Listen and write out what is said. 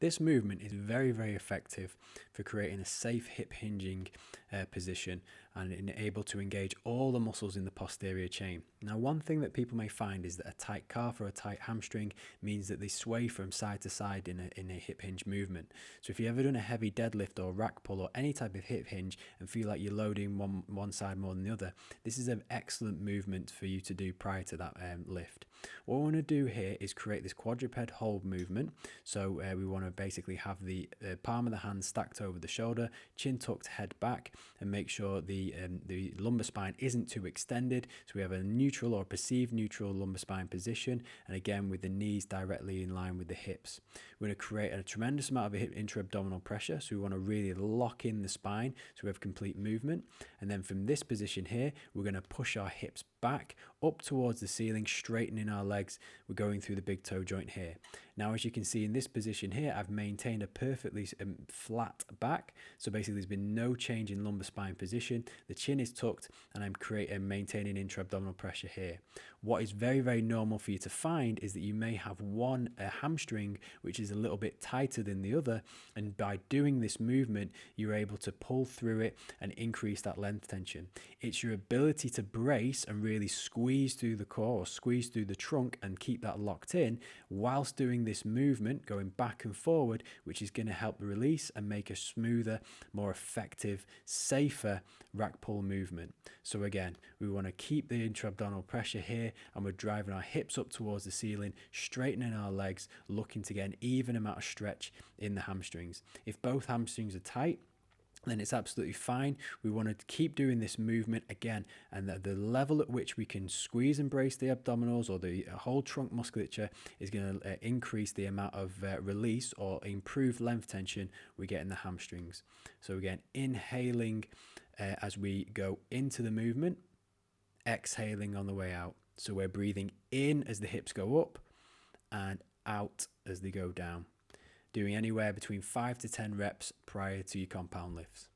This movement is very, very effective for creating a safe hip hinging position and able to engage all the muscles in the posterior chain. Now, one thing that people may find is that a tight calf or a tight hamstring means that they sway from side to side in a hip hinge movement. So if you've ever done a heavy deadlift or rack pull or any type of hip hinge and feel like you're loading one side more than the other, this is an excellent movement for you to do prior to that lift. What we want to do here is create this quadruped hold movement. So we want to basically have the palm of the hand stacked over the shoulder, chin tucked, head back, and make sure the lumbar spine isn't too extended. So we have a neutral or perceived neutral lumbar spine position, and again with the knees directly in line with the hips. We're going to create a tremendous amount of intra-abdominal pressure, so we want to really lock in the spine so we have complete movement. And then from this position here, we're going to push our hips back up towards the ceiling, straightening our legs. We're going through the big toe joint here. Now, as you can see in this position here, I've maintained a perfectly flat back. So basically there's been no change in lumbar spine position. The chin is tucked and I'm maintaining intra-abdominal pressure here. What is very, very normal for you to find is that you may have a hamstring which is a little bit tighter than the other, and by doing this movement you're able to pull through it and increase that length tension. It's your ability to brace and really squeeze through the core or squeeze through the trunk and keep that locked in whilst doing this movement, going back and forward, which is going to help release and make a smoother, more effective, safer rack pull movement. So again, we want to keep the intra-abdominal pressure here, and we're driving our hips up towards the ceiling, straightening our legs, looking to get an even amount of stretch in the hamstrings. If both hamstrings are tight, then it's absolutely fine. We want to keep doing this movement again, and the level at which we can squeeze and brace the abdominals or the whole trunk musculature is going to increase the amount of release or improved length tension we get in the hamstrings. So again, inhaling as we go into the movement, exhaling on the way out. So we're breathing in as the hips go up and out as they go down. Doing anywhere between 5 to 10 reps prior to your compound lifts.